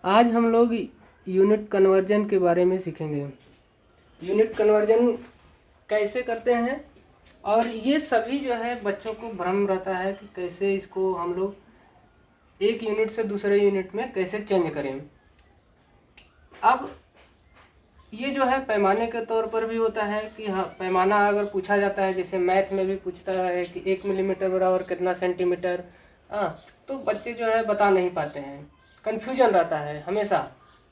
आज हम लोग यूनिट कन्वर्जन के बारे में सीखेंगे। यूनिट कन्वर्जन कैसे करते हैं और ये सभी जो है बच्चों को भ्रम रहता है कि कैसे इसको हम लोग एक यूनिट से दूसरे यूनिट में कैसे चेंज करें। अब ये जो है पैमाने के तौर पर भी होता है कि हाँ, पैमाना अगर पूछा जाता है, जैसे मैथ में भी पूछता है कि 1 मिलीमीटर बराबर कितना सेंटीमीटर, तो बच्चे जो है बता नहीं पाते हैं, कन्फ्यूजन रहता है हमेशा।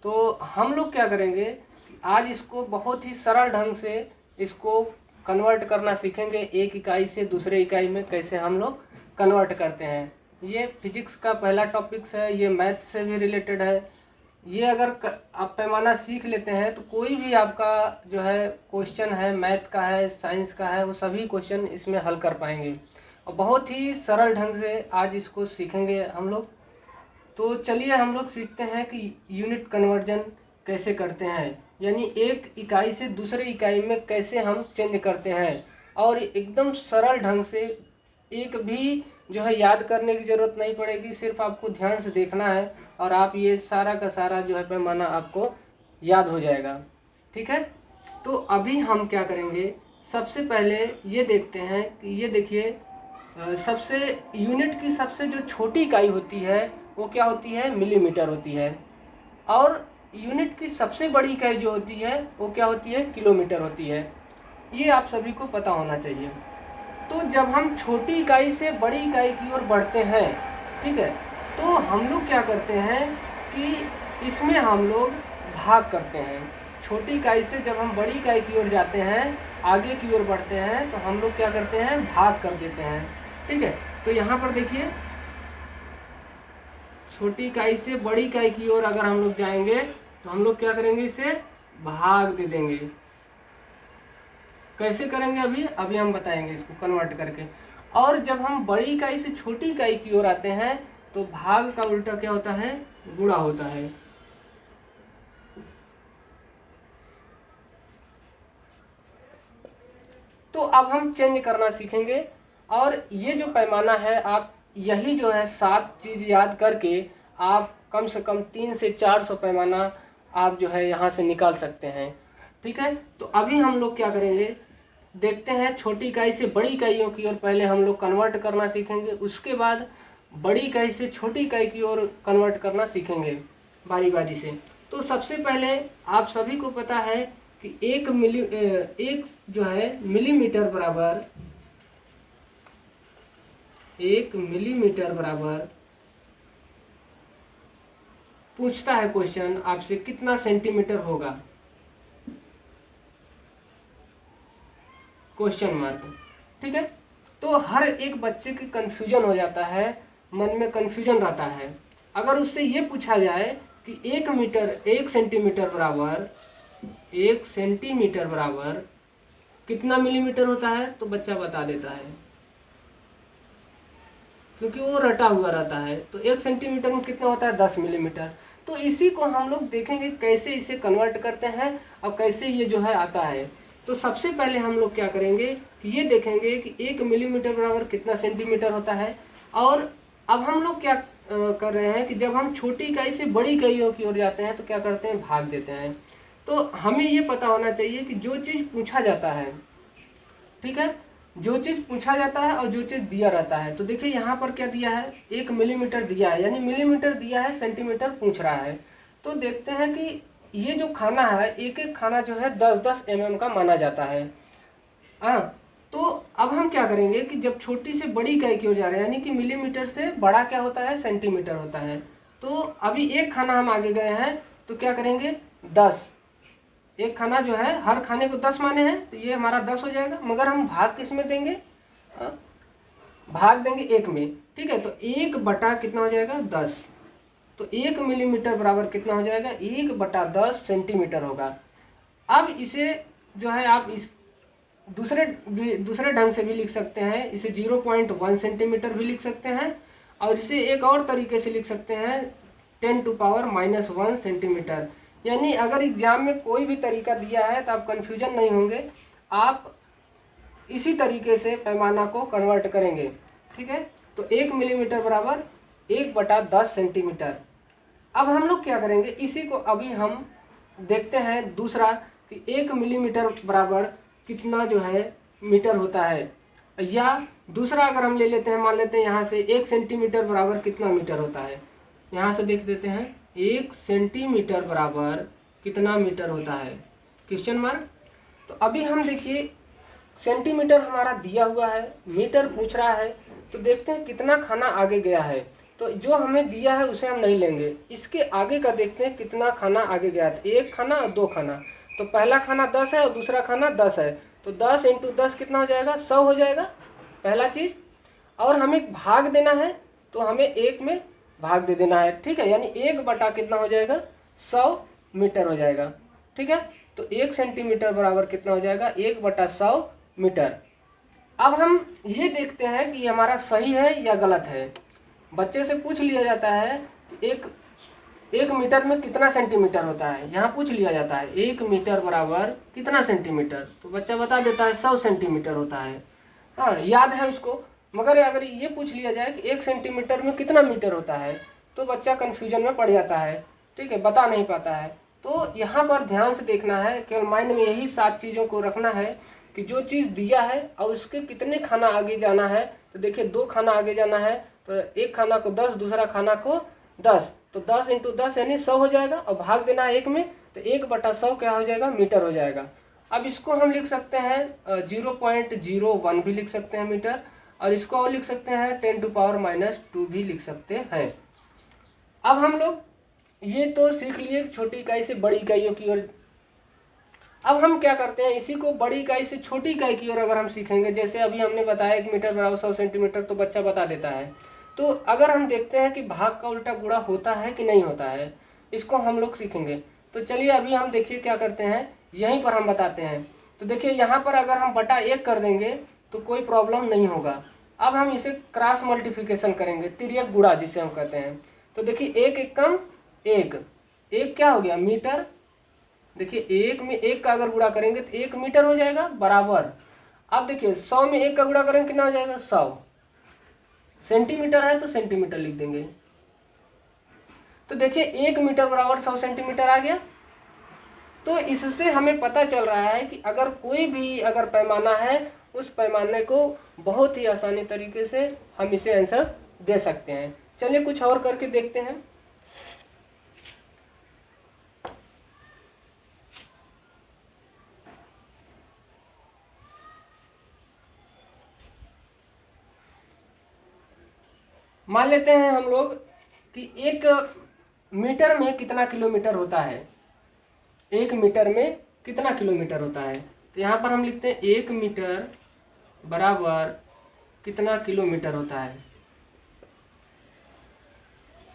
तो हम लोग क्या करेंगे कि आज इसको बहुत ही सरल ढंग से इसको कन्वर्ट करना सीखेंगे। एक इकाई से दूसरे इकाई में कैसे हम लोग कन्वर्ट करते हैं। ये फिजिक्स का पहला टॉपिक्स है, ये मैथ से भी रिलेटेड है। ये अगर आप पैमाना सीख लेते हैं तो कोई भी आपका जो है क्वेश्चन है, मैथ का है, साइंस का है, वो सभी क्वेश्चन इसमें हल कर पाएंगे और बहुत ही सरल ढंग से आज इसको सीखेंगे हम लोग। तो चलिए हम लोग सीखते हैं कि यूनिट कन्वर्जन कैसे करते हैं, यानी एक इकाई से दूसरे इकाई में कैसे हम चेंज करते हैं। और एकदम सरल ढंग से, एक भी जो है याद करने की ज़रूरत नहीं पड़ेगी, सिर्फ आपको ध्यान से देखना है और आप ये सारा का सारा जो है पैमाना आपको याद हो जाएगा। ठीक है, तो अभी हम क्या करेंगे, सबसे पहले ये देखते हैं कि ये देखिए, सबसे यूनिट की सबसे जो छोटी इकाई होती है वो क्या होती है, मिलीमीटर होती है। और यूनिट की सबसे बड़ी इकाई जो होती है वो क्या होती है, किलोमीटर होती है। ये आप सभी को पता होना चाहिए। तो जब हम छोटी इकाई से बड़ी इकाई की ओर बढ़ते हैं, ठीक है, तो हम लोग क्या करते हैं कि इसमें हम लोग भाग करते हैं। छोटी इकाई से जब हम बड़ी इकाई की ओर जाते हैं, आगे की ओर बढ़ते हैं, तो हम लोग क्या करते हैं, भाग कर देते हैं। ठीक है, तो यहाँ पर देखिए, छोटी इकाई से बड़ी इकाई की ओर अगर हम लोग जाएंगे तो हम लोग क्या करेंगे, इसे भाग दे देंगे। कैसे करेंगे अभी हम बताएंगे इसको कन्वर्ट करके। और जब हम बड़ी इकाई से छोटी इकाई की ओर आते हैं तो भाग का उल्टा क्या होता है, गुणा होता है। तो अब हम चेंज करना सीखेंगे। और ये जो पैमाना है, आप यही जो है 7 चीज़ याद करके आप कम से कम 300 से 400 पैमाना आप जो है यहाँ से निकाल सकते हैं। ठीक है, तो अभी हम लोग क्या करेंगे, देखते हैं। छोटी इकाई से बड़ी इकाइयों की ओर पहले हम लोग कन्वर्ट करना सीखेंगे, उसके बाद बड़ी इकाई से छोटी इकाई की ओर कन्वर्ट करना सीखेंगे बारी बारी से। तो सबसे पहले आप सभी को पता है कि एक जो है मिलीमीटर बराबर, 1 मिलीमीटर बराबर पूछता है क्वेश्चन आपसे, कितना सेंटीमीटर होगा, क्वेश्चन मार्क। ठीक है, तो हर एक बच्चे की कन्फ्यूजन हो जाता है, मन में कन्फ्यूजन रहता है। अगर उससे ये पूछा जाए कि 1 सेंटीमीटर बराबर, 1 सेंटीमीटर बराबर कितना मिलीमीटर होता है, तो बच्चा बता देता है, क्योंकि वो रटा हुआ रहता है। तो 1 सेंटीमीटर में कितना होता है, 10 मिलीमीटर। तो इसी को हम लोग देखेंगे कैसे इसे कन्वर्ट करते हैं और कैसे ये जो है आता है। तो सबसे पहले हम लोग क्या करेंगे कि ये देखेंगे कि 1 मिलीमीटर बराबर कितना सेंटीमीटर होता है। और अब हम लोग क्या कर रहे हैं कि जब हम छोटी इकाई से बड़ी इकाइयों की ओर जाते हैं तो क्या करते हैं, भाग देते हैं। तो हमें ये पता होना चाहिए कि जो चीज़ पूछा जाता है, ठीक है, जो चीज़ पूछा जाता है और जो चीज़ दिया रहता है। तो देखिए यहाँ पर क्या दिया है, 1 मिलीमीटर दिया है, यानी मिलीमीटर दिया है, सेंटीमीटर पूछ रहा है। तो देखते हैं कि ये जो खाना है, एक एक खाना जो है 10-10 mm का माना जाता है। हाँ, तो अब हम क्या करेंगे कि जब छोटी से बड़ी इकाई की ओर जा रहे हैं, यानी कि मिलीमीटर से बड़ा क्या होता है, सेंटीमीटर होता है। तो अभी एक खाना हम आगे गए हैं तो क्या करेंगे, 10। एक खाना जो है, हर खाने को 10 माने हैं, तो ये हमारा 10 हो जाएगा। मगर हम भाग किस में देंगे, भाग देंगे 1 में। ठीक है, तो 1 बटा कितना हो जाएगा, 10। तो 1 मिलीमीटर बराबर कितना हो जाएगा, 1/10 सेंटीमीटर होगा। अब इसे जो है आप इस दूसरे ढंग से भी लिख सकते हैं, इसे 0.1 सेंटीमीटर भी लिख सकते हैं, और इसे एक और तरीके से लिख सकते हैं, 10⁻⁻1 सेंटीमीटर। यानी अगर एग्जाम में कोई भी तरीका दिया है तो आप कन्फ्यूजन नहीं होंगे, आप इसी तरीके से पैमाना को कन्वर्ट करेंगे। ठीक है, तो 1 मिलीमीटर बराबर 1/10 सेंटीमीटर। अब हम लोग क्या करेंगे, इसी को अभी हम देखते हैं दूसरा कि 1 मिलीमीटर बराबर कितना जो है मीटर होता है, या दूसरा अगर हम ले लेते हैं, मान लेते हैं यहाँ से 1 सेंटीमीटर बराबर कितना मीटर होता है। यहाँ से देख देते हैं 1 सेंटीमीटर बराबर कितना मीटर होता है, क्वेश्चन मार्क। तो अभी हम देखिए सेंटीमीटर हमारा दिया हुआ है, मीटर पूछ रहा है, तो देखते हैं कितना खाना आगे गया है। तो जो हमें दिया है उसे हम नहीं लेंगे, इसके आगे का देखते हैं कितना खाना आगे गया था, 1 खाना और 2 खाना। तो पहला खाना 10 है और दूसरा खाना 10 है, तो 10 × 10 कितना हो जाएगा, 100 हो जाएगा पहला चीज़। और हमें भाग देना है तो हमें 1 में भाग दे देना है, ठीक है, यानी 1 बटा कितना हो जाएगा, 100 मीटर हो जाएगा, ठीक है। तो 1 सेंटीमीटर बराबर कितना हो जाएगा, 1 बटा 100 मीटर। अब हम ये देखते हैं कि ये हमारा सही है या गलत है। बच्चे से पूछ लिया जाता है कि एक मीटर में कितना सेंटीमीटर होता है, यहाँ पूछ लिया जाता है 1 मीटर बराबर कितना सेंटीमीटर, तो बच्चा बता देता है 100 सेंटीमीटर होता है, हाँ याद है उसको। मगर अगर ये पूछ लिया जाए कि 1 सेंटीमीटर में कितना मीटर होता है, तो बच्चा कन्फ्यूजन में पड़ जाता है, ठीक है, बता नहीं पाता है। तो यहाँ पर ध्यान से देखना है, केवल माइंड में यही 7 चीज़ों को रखना है कि जो चीज़ दिया है और उसके कितने खाना आगे जाना है। तो देखिए 2 खाना आगे जाना है, तो 1 खाना को 10, दूसरा खाना को 10, तो 10 × 10 यानी 100 हो जाएगा, और भाग देना है 1 में, तो 1 बटा 100 क्या हो जाएगा, मीटर हो जाएगा। अब इसको हम लिख सकते हैं 0.01 भी लिख सकते हैं मीटर, और इसको और लिख सकते हैं 10⁻⁻² भी लिख सकते हैं। अब हम लोग ये तो सीख लिए छोटी इकाई से बड़ी इकाइयों की ओर। अब हम क्या करते हैं, इसी को बड़ी इकाई से छोटी इकाई की ओर अगर हम सीखेंगे, जैसे अभी हमने बताया 1 मीटर बराबर 100 सेंटीमीटर, तो बच्चा बता देता है। तो अगर हम देखते हैं कि भाग का उल्टा गुणा होता है कि नहीं होता है, इसको हम लोग सीखेंगे। तो चलिए अभी हम देखिए क्या करते हैं, यहीं पर हम बताते हैं। तो देखिए यहाँ पर अगर हम बटा 1 कर देंगे तो कोई प्रॉब्लम नहीं होगा। अब हम इसे क्रॉस मल्टीप्लिकेशन करेंगे, तिर्यक गुणा जिसे हम कहते हैं। तो देखिए 1 × 1 = 1, 1 क्या हो गया, मीटर। देखिए 1 में 1 का अगर गुणा करेंगे तो 1 मीटर हो जाएगा बराबर। अब देखिए 100 में 1 का गुणा करेंगे कितना हो जाएगा, 100। सेंटीमीटर है तो सेंटीमीटर लिख देंगे। तो देखिए 1 मीटर बराबर 100 सेंटीमीटर आ गया। तो इससे हमें पता चल रहा है कि अगर कोई भी अगर पैमाना है, उस पैमाने को बहुत ही आसानी तरीके से हम इसे आंसर दे सकते हैं। चलिए कुछ और करके देखते हैं। मान लेते हैं हम लोग कि 1 मीटर में कितना किलोमीटर होता है, 1 मीटर में कितना किलोमीटर होता है। तो यहाँ पर हम लिखते हैं 1 मीटर बराबर कितना किलोमीटर होता है।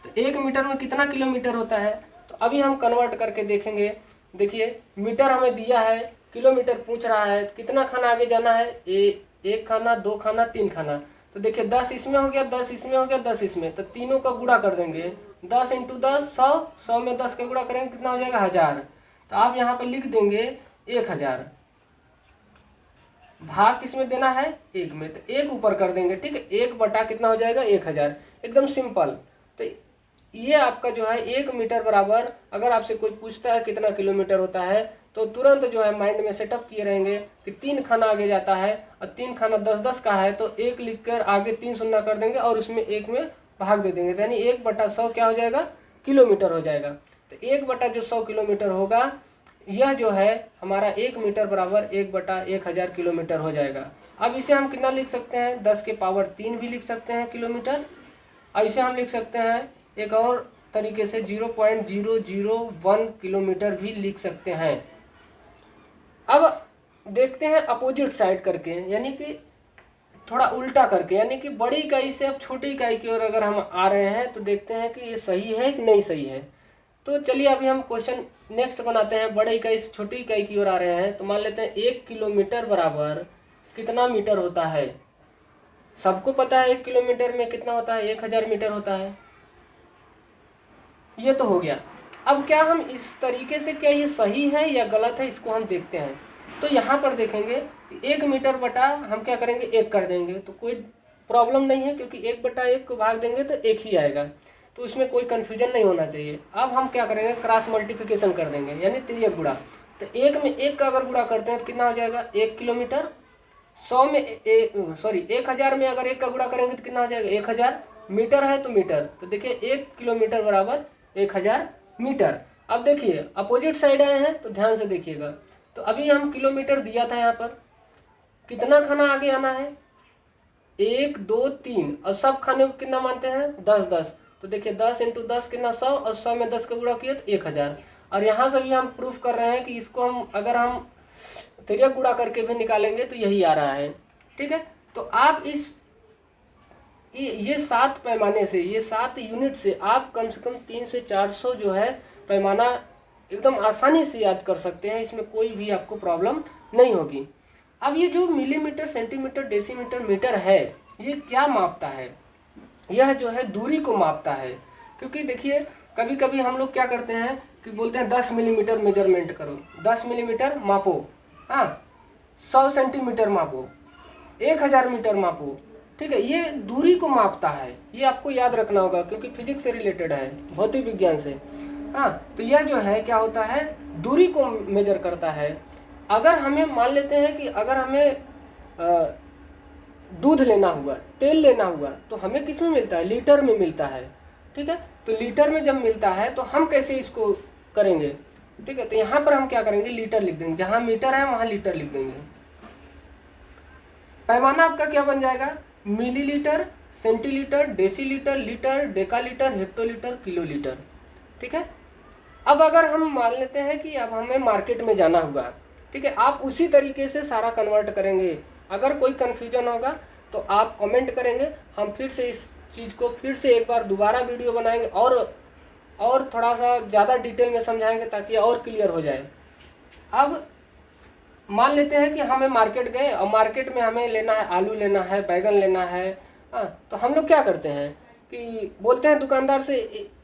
तो 1 मीटर में कितना किलोमीटर होता है, तो अभी हम कन्वर्ट करके देखेंगे। देखिए मीटर हमें दिया है, किलोमीटर पूछ रहा है, कितना खाना आगे जाना है, 1 खाना, 2 खाना, 3 खाना। तो देखिए 10 इसमें हो गया, 10 इसमें हो गया, 10 इसमें, तो तीनों का गुणा कर देंगे। 10 × 10 100, 100 में 10 का गुणा करेंगे कितना हो जाएगा, 1000। तो आप यहाँ पर लिख देंगे 1000। भाग किसमें देना है, 1 में, तो 1 ऊपर कर देंगे, ठीक है, 1 बटा कितना हो जाएगा, 1000, एकदम सिंपल। तो ये आपका जो है 1 मीटर बराबर, अगर आपसे कोई पूछता है कितना किलोमीटर होता है, तो तुरंत जो है माइंड में सेटअप किए रहेंगे कि 3 खाना आगे जाता है, और 3 खाना 10-10 का है, तो 1 लिख कर आगे 3 शून्य कर देंगे और उसमें 1 में भाग दे देंगे, यानी 1 बटा 100 क्या हो जाएगा, किलोमीटर हो जाएगा। तो 1 बटा जो 100 किलोमीटर होगा, यह जो है हमारा 1 मीटर बराबर 1 बटा 1000 किलोमीटर हो जाएगा। अब इसे हम कितना लिख सकते हैं, 10⁻³ भी लिख सकते हैं किलोमीटर, और इसे हम लिख सकते हैं एक और तरीके से 0.001 किलोमीटर भी लिख सकते हैं। अब देखते हैं अपोजिट साइड करके, यानी कि थोड़ा उल्टा करके, यानी कि बड़ी इकाई से अब छोटी इकाई की ओर अगर हम आ रहे हैं, तो देखते हैं कि ये सही है कि नहीं सही है। तो चलिए अभी हम क्वेश्चन नेक्स्ट बनाते हैं, बड़े इकाई से छोटी इकाई की ओर आ रहे हैं। तो मान लेते हैं 1 किलोमीटर बराबर कितना मीटर होता है। सबको पता है 1 किलोमीटर में कितना होता है, 1000 मीटर होता है, ये तो हो गया। अब क्या हम इस तरीके से, क्या ये सही है या गलत है, इसको हम देखते हैं। तो यहाँ पर देखेंगे कि 1 मीटर बटा हम क्या करेंगे, 1 कर देंगे, तो कोई प्रॉब्लम नहीं है, क्योंकि 1 बटा 1 को भाग देंगे तो 1 ही आएगा। तो उसमें कोई कन्फ्यूजन नहीं होना चाहिए। अब हम क्या करेंगे, क्रॉस मल्टीप्लिकेशन कर देंगे यानी तिर्यक गुणा। तो एक में एक का अगर गुणा करते हैं तो कितना हो जाएगा, 1 किलोमीटर। 100 में सॉरी 1000 में अगर एक का गुणा करेंगे तो कितना हो जाएगा, 1000। मीटर है तो मीटर, तो देखिए 1 किलोमीटर बराबर 1000 मीटर। अब देखिए अपोजिट साइड आए हैं तो ध्यान से देखिएगा। तो अभी हम किलोमीटर दिया था, यहाँ पर कितना खाना आगे आना है, 1 2 3, और सब खाने को कितना मानते हैं, 10 10। तो देखिए 10 × 10 कितना 100, और 100 में 10 का गुणा किया तो 1000। और यहाँ से भी हम प्रूफ कर रहे हैं कि इसको हम अगर हम तिर्यक गुणा करके भी निकालेंगे तो यही आ रहा है। ठीक है, तो आप ये 7 पैमाने से, ये 7 यूनिट से आप कम से कम 300 से 400 जो है पैमाना एकदम आसानी से याद कर सकते हैं। इसमें कोई भी आपको प्रॉब्लम नहीं होगी। अब ये जो मिलीमीटर, सेंटीमीटर, डेसीमीटर, मीटर है, ये क्या मापता है, यह जो है दूरी को मापता है। क्योंकि देखिए कभी कभी हम लोग क्या करते हैं कि बोलते हैं 10 मिलीमीटर मेजरमेंट करो, 10 मिलीमीटर मापो, हाँ 100 सेंटीमीटर मापो, 1000 मीटर मापो। ठीक है, ये दूरी को मापता है, ये आपको याद रखना होगा क्योंकि फिजिक्स से रिलेटेड है, भौतिक विज्ञान से। हाँ, तो यह जो है क्या होता है, दूरी को मेजर करता है। अगर हमें मान लेते हैं कि अगर हमें दूध लेना हुआ, तेल लेना हुआ, तो हमें किस में मिलता है, लीटर में मिलता है। ठीक है, तो लीटर में जब मिलता है तो हम कैसे इसको करेंगे। ठीक है, तो यहाँ पर हम क्या करेंगे, लीटर लिख देंगे, जहाँ मीटर है वहाँ लीटर लिख देंगे। पैमाना आपका क्या बन जाएगा, millilitre, centilitre, decilitre, litre, decalitre, hectolitre, kilolitre. ठीक है, अब अगर हम मान लेते हैं कि अब हमें मार्केट में जाना हुआ, ठीक है, आप उसी तरीके से सारा कन्वर्ट करेंगे। अगर कोई कन्फ्यूजन होगा तो आप कमेंट करेंगे, हम फिर से इस चीज़ को फिर से एक बार दोबारा वीडियो बनाएंगे और थोड़ा सा ज़्यादा डिटेल में समझाएंगे ताकि और क्लियर हो जाए। अब मान लेते हैं कि हमें मार्केट गए और मार्केट में हमें लेना है, आलू लेना है, बैगन लेना है। हाँ, तो हम लोग क्या करते हैं कि बोलते हैं दुकानदार से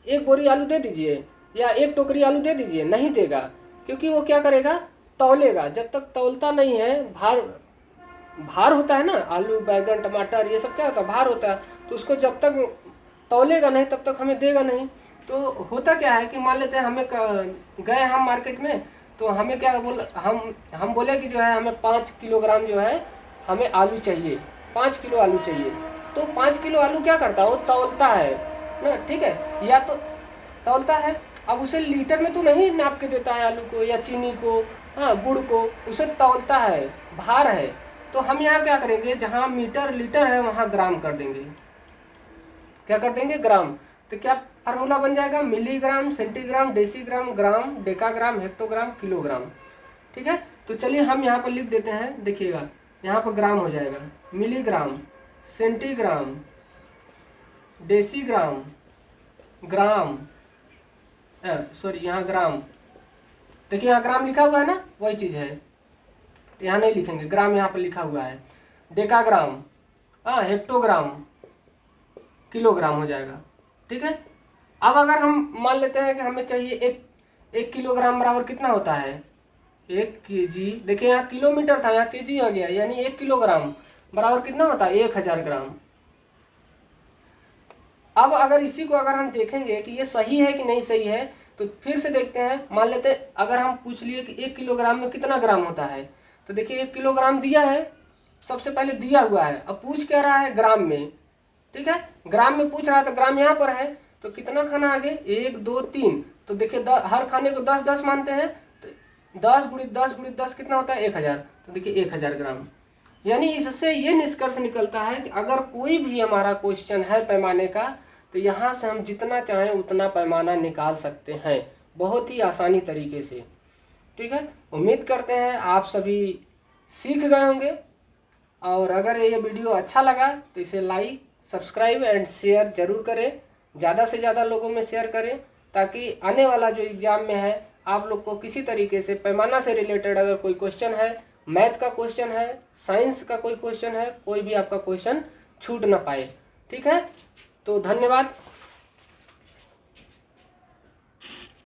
एक बोरी आलू दे दीजिए या एक टोकरी आलू दे दीजिए, नहीं देगा, क्योंकि वो क्या करेगा, तौलेगा। जब तक तौलता नहीं है, भार होता है ना, आलू बैगन टमाटर ये सब क्या होता है, भार होता है, तो उसको जब तक तौलेगा नहीं तब तक हमें देगा नहीं। तो होता क्या है कि मान लेते हैं हमें गए हम मार्केट में, तो हमें क्या हम बोले कि जो है हमें 5 किलोग्राम जो है हमें आलू चाहिए, 5 किलो आलू चाहिए। तो 5 किलो आलू क्या करता है, वो तौलता है ना। ठीक है, या तो तौलता है, अब उसे लीटर में तो नहीं नाप के देता है आलू को या चीनी को, हाँ गुड़ को, उसे तौलता है, भार है। तो हम यहाँ क्या करेंगे, जहाँ मीटर लीटर है वहाँ ग्राम कर देंगे। क्या कर देंगे, ग्राम। तो क्या फार्मूला बन जाएगा, मिलीग्राम, सेंटीग्राम, डेसीग्राम, ग्राम, डेकाग्राम, हेक्टोग्राम, किलोग्राम। ठीक है, तो चलिए हम यहाँ पर लिख देते हैं, देखिएगा यहाँ पर ग्राम हो जाएगा, मिलीग्राम, सेंटीग्राम, डेसीग्राम, ग्राम, सॉरी यहाँ ग्राम, देखिए यहाँ ग्राम लिखा हुआ है ना, वही चीज़ है, यहाँ नहीं लिखेंगे, ग्राम यहाँ पर लिखा हुआ है। डेकाग्राम, हाँ हेक्टोग्राम, किलोग्राम हो जाएगा। ठीक है, अब अगर हम मान लेते हैं कि हमें चाहिए एक किलोग्राम बराबर कितना होता है, 1 kg। देखिए यहाँ किलोमीटर था, यहाँ kg हो गया, यानी 1 किलोग्राम बराबर कितना होता है, 1000 ग्राम। अब अगर इसी को अगर हम देखेंगे कि ये सही है कि नहीं सही है, तो फिर से देखते हैं। मान लेते हैं अगर हम पूछ लिए कि 1 किलोग्राम में कितना ग्राम होता है, तो देखिए 1 किलोग्राम दिया है, सबसे पहले दिया हुआ है, अब पूछ क्या रहा है, ग्राम में। ठीक है, ग्राम में पूछ रहा है तो ग्राम यहाँ पर है, तो कितना खाना आगे, 1 2 3, तो देखिए हर खाने को 10 10 मानते हैं, तो 10 × 10 × 10 कितना होता है, 1000। तो देखिए 1000 ग्राम। यानी इससे ये निष्कर्ष निकलता है कि अगर कोई भी हमारा क्वेश्चन है पैमाने का, तो यहाँ से हम जितना चाहें उतना पैमाना निकाल सकते हैं, बहुत ही आसानी तरीके से। ठीक है, उम्मीद करते हैं आप सभी सीख गए होंगे, और अगर ये वीडियो अच्छा लगा तो इसे लाइक, सब्सक्राइब एंड शेयर जरूर करें, ज़्यादा से ज़्यादा लोगों में शेयर करें, ताकि आने वाला जो एग्ज़ाम में है आप लोग को किसी तरीके से पैमाना से रिलेटेड अगर कोई क्वेश्चन है, मैथ का क्वेश्चन है, साइंस का कोई क्वेश्चन है, कोई भी आपका क्वेश्चन छूट ना पाए। ठीक है, तो धन्यवाद।